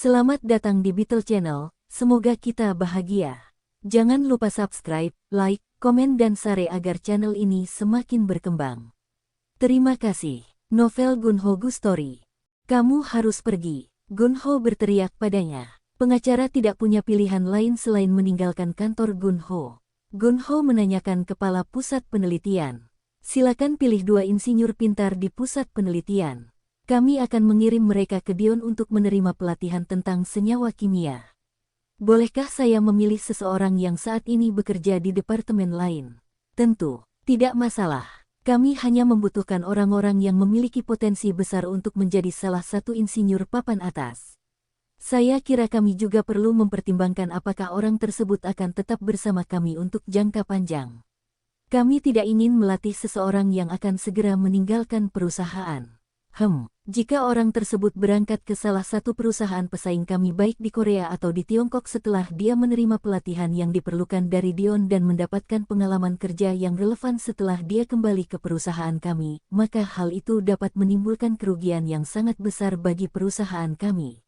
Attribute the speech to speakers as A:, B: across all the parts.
A: Selamat datang di Beetle Channel, semoga kita bahagia. Jangan lupa subscribe, like, komen dan share agar channel ini semakin berkembang. Terima kasih. Novel Gunho Gu Story. Kamu harus pergi. Gunho berteriak padanya. Pengacara tidak punya pilihan lain selain meninggalkan kantor Gunho. Gunho menanyakan kepala pusat penelitian. Silakan pilih 2 insinyur pintar di pusat penelitian. Kami akan mengirim mereka ke Dion untuk menerima pelatihan tentang senyawa kimia. Bolehkah saya memilih seseorang yang saat ini bekerja di departemen lain? Tentu, tidak masalah. Kami hanya membutuhkan orang-orang yang memiliki potensi besar untuk menjadi salah satu insinyur papan atas. Saya kira kami juga perlu mempertimbangkan apakah orang tersebut akan tetap bersama kami untuk jangka panjang. Kami tidak ingin melatih seseorang yang akan segera meninggalkan perusahaan. Jika orang tersebut berangkat ke salah satu perusahaan pesaing kami baik di Korea atau di Tiongkok setelah dia menerima pelatihan yang diperlukan dari Dion dan mendapatkan pengalaman kerja yang relevan setelah dia kembali ke perusahaan kami, maka hal itu dapat menimbulkan kerugian yang sangat besar bagi perusahaan kami.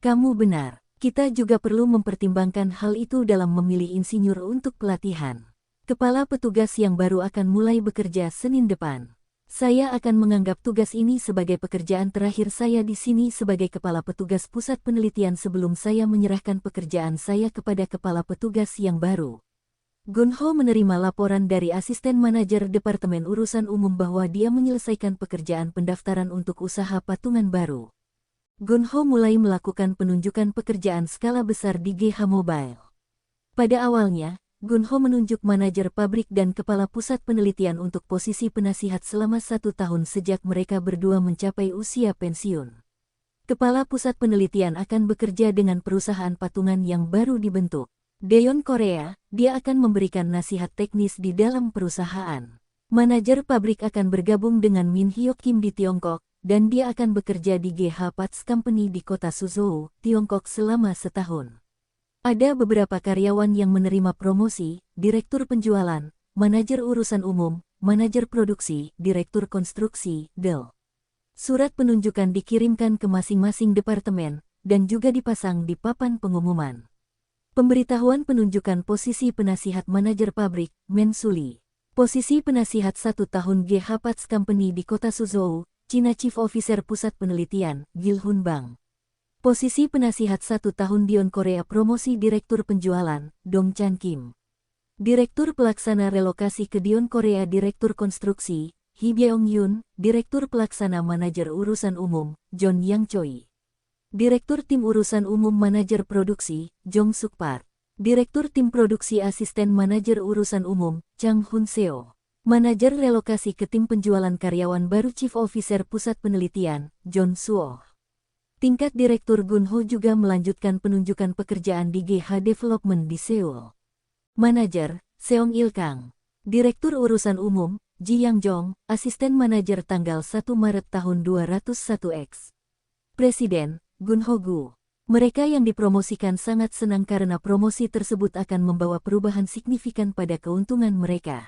A: Kamu benar, kita juga perlu mempertimbangkan hal itu dalam memilih insinyur untuk pelatihan. Kepala petugas yang baru akan mulai bekerja Senin depan. Saya akan menganggap tugas ini sebagai pekerjaan terakhir saya di sini sebagai kepala petugas pusat penelitian sebelum saya menyerahkan pekerjaan saya kepada kepala petugas yang baru. Gunho menerima laporan dari asisten manajer Departemen Urusan Umum bahwa dia menyelesaikan pekerjaan pendaftaran untuk usaha patungan baru. Gunho mulai melakukan penunjukan pekerjaan skala besar di GH Mobile. Pada awalnya, Gunho menunjuk manajer pabrik dan kepala pusat penelitian untuk posisi penasihat selama 1 tahun sejak mereka berdua mencapai usia pensiun. Kepala pusat penelitian akan bekerja dengan perusahaan patungan yang baru dibentuk. Daeon Korea, dia akan memberikan nasihat teknis di dalam perusahaan. Manajer pabrik akan bergabung dengan Min Hyuk Kim di Tiongkok, dan dia akan bekerja di GH Parts Company di kota Suzhou, Tiongkok selama setahun. Ada beberapa karyawan yang menerima promosi, direktur penjualan, manajer urusan umum, manajer produksi, direktur konstruksi, DEL. Surat penunjukan dikirimkan ke masing-masing departemen, dan juga dipasang di papan pengumuman. Pemberitahuan penunjukan posisi penasihat manajer pabrik, Mensuli. Posisi penasihat 1 tahun GH Parts Company di kota Suzhou, China Chief Officer Pusat Penelitian, Gil-hun Bang. Posisi penasihat 1 tahun Dion Korea promosi Direktur Penjualan, Dong Chan Kim. Direktur Pelaksana Relokasi ke Dion Korea Direktur Konstruksi, Hee Byung Yoon, Direktur Pelaksana Manajer Urusan Umum, John Yang Choi. Direktur Tim Urusan Umum Manajer Produksi, Jong Suk Park. Direktur Tim Produksi Asisten Manajer Urusan Umum, Chang Hun Seo. Manajer Relokasi ke Tim Penjualan Karyawan Baru Chief Officer Pusat Penelitian, John Suo. Tingkat Direktur Gunho juga melanjutkan penunjukan pekerjaan di GH Development di Seoul. Manajer, Seong Il Kang. Direktur Urusan Umum, Ji Yang Jong, Asisten Manajer tanggal 1 Maret tahun 201X. Presiden, Gunho Gu. Mereka yang dipromosikan sangat senang karena promosi tersebut akan membawa perubahan signifikan pada keuntungan mereka.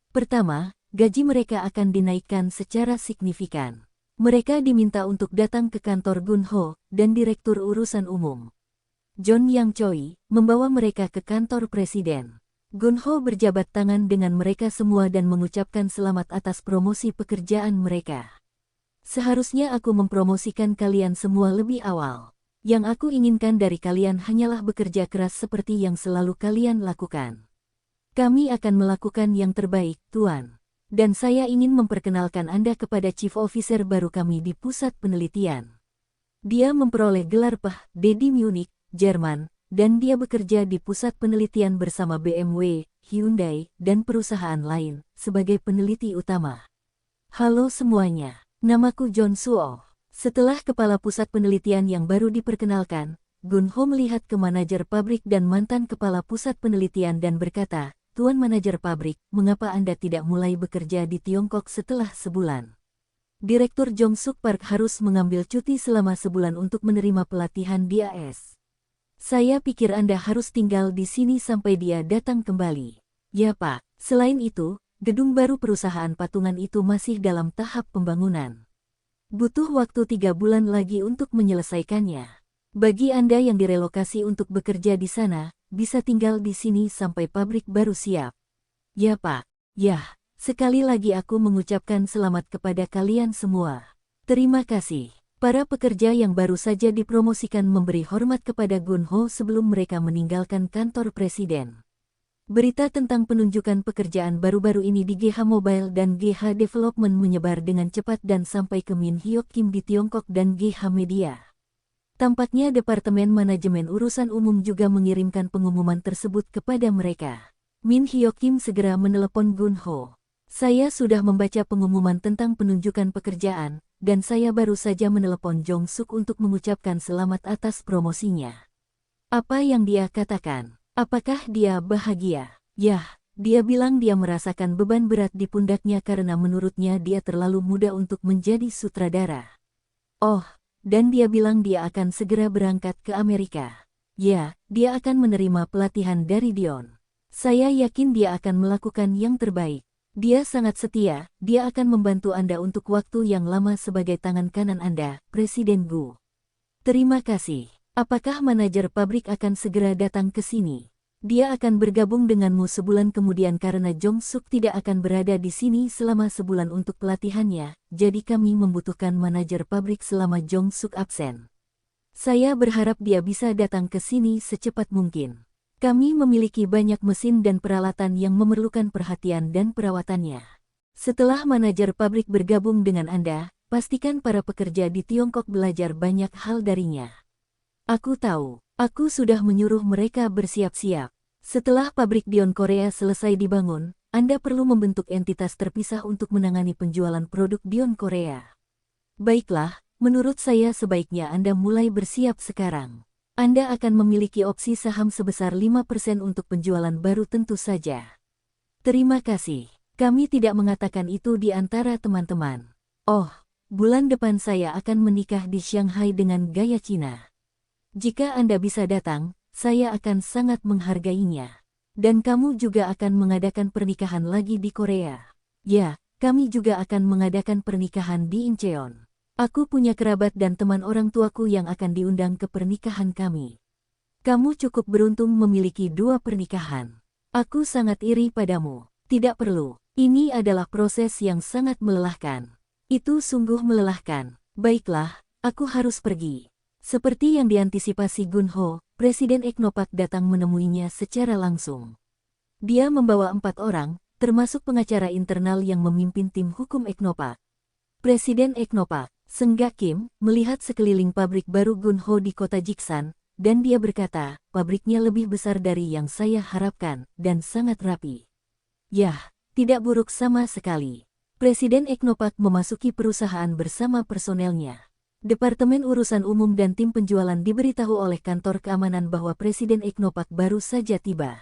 A: Pertama, gaji mereka akan dinaikkan secara signifikan. Mereka diminta untuk datang ke kantor Gunho dan Direktur Urusan Umum. John Yang Choi membawa mereka ke kantor Presiden. Gunho berjabat tangan dengan mereka semua dan mengucapkan selamat atas promosi pekerjaan mereka. Seharusnya aku mempromosikan kalian semua lebih awal. Yang aku inginkan dari kalian hanyalah bekerja keras seperti yang selalu kalian lakukan. Kami akan melakukan yang terbaik, Tuan. Dan saya ingin memperkenalkan Anda kepada Chief Officer baru kami di pusat penelitian. Dia memperoleh gelar Ph.D. di Munich, Jerman, dan dia bekerja di pusat penelitian bersama BMW, Hyundai, dan perusahaan lain, sebagai peneliti utama. Halo semuanya, namaku John Suo. Setelah kepala pusat penelitian yang baru diperkenalkan, Gunho melihat ke manajer pabrik dan mantan kepala pusat penelitian dan berkata, Tuan manajer pabrik, mengapa Anda tidak mulai bekerja di Tiongkok setelah sebulan? Direktur Jong Suk Park harus mengambil cuti selama sebulan untuk menerima pelatihan di AS. Saya pikir Anda harus tinggal di sini sampai dia datang kembali. Ya Pak, selain itu, gedung baru perusahaan patungan itu masih dalam tahap pembangunan. Butuh waktu 3 bulan lagi untuk menyelesaikannya. Bagi Anda yang direlokasi untuk bekerja di sana, bisa tinggal di sini sampai pabrik baru siap. Ya Pak, ya, sekali lagi aku mengucapkan selamat kepada kalian semua. Terima kasih. Para pekerja yang baru saja dipromosikan memberi hormat kepada Gun Ho sebelum mereka meninggalkan kantor presiden. Berita tentang penunjukan pekerjaan baru-baru ini di GH Mobile dan GH Development menyebar dengan cepat dan sampai ke Min Hyok Kim di Tiongkok dan GH Media. Tampaknya Departemen Manajemen Urusan Umum juga mengirimkan pengumuman tersebut kepada mereka. Min Hyok Kim segera menelepon Gun Ho. Saya sudah membaca pengumuman tentang penunjukan pekerjaan, dan saya baru saja menelepon Jong Suk untuk mengucapkan selamat atas promosinya. Apa yang dia katakan? Apakah dia bahagia? Yah, dia bilang dia merasakan beban berat di pundaknya karena menurutnya dia terlalu muda untuk menjadi sutradara. Oh, dan dia bilang dia akan segera berangkat ke Amerika. Ya, dia akan menerima pelatihan dari Dion. Saya yakin dia akan melakukan yang terbaik. Dia sangat setia, dia akan membantu Anda untuk waktu yang lama sebagai tangan kanan Anda, Presiden Gu. Terima kasih. Apakah manajer pabrik akan segera datang ke sini? Dia akan bergabung denganmu sebulan kemudian karena Jong Suk tidak akan berada di sini selama sebulan untuk pelatihannya, jadi kami membutuhkan manajer pabrik selama Jong Suk absen. Saya berharap dia bisa datang ke sini secepat mungkin. Kami memiliki banyak mesin dan peralatan yang memerlukan perhatian dan perawatannya. Setelah manajer pabrik bergabung dengan Anda, pastikan para pekerja di Tiongkok belajar banyak hal darinya. Aku tahu, aku sudah menyuruh mereka bersiap-siap. Setelah pabrik Dion Korea selesai dibangun, Anda perlu membentuk entitas terpisah untuk menangani penjualan produk Dion Korea. Baiklah, menurut saya sebaiknya Anda mulai bersiap sekarang. Anda akan memiliki opsi saham sebesar 5% untuk penjualan baru tentu saja. Terima kasih. Kami tidak mengatakan itu di antara teman-teman. Oh, bulan depan saya akan menikah di Shanghai dengan gaya Cina. Jika Anda bisa datang, saya akan sangat menghargainya. Dan kamu juga akan mengadakan pernikahan lagi di Korea. Ya, kami juga akan mengadakan pernikahan di Incheon. Aku punya kerabat dan teman orang tuaku yang akan diundang ke pernikahan kami. Kamu cukup beruntung memiliki 2 pernikahan. Aku sangat iri padamu. Tidak perlu. Ini adalah proses yang sangat melelahkan. Itu sungguh melelahkan. Baiklah, aku harus pergi. Seperti yang diantisipasi Gun Ho, Presiden Eknopak datang menemuinya secara langsung. Dia membawa 4 orang, termasuk pengacara internal yang memimpin tim hukum Eknopak. Presiden Eknopak, Seung-ga Kim, melihat sekeliling pabrik baru Gun Ho di kota Jiksan, dan dia berkata, pabriknya lebih besar dari yang saya harapkan, dan sangat rapi. Yah, tidak buruk sama sekali. Presiden Eknopak memasuki perusahaan bersama personelnya. Departemen Urusan Umum dan tim penjualan diberitahu oleh kantor keamanan bahwa Presiden Eknopak baru saja tiba.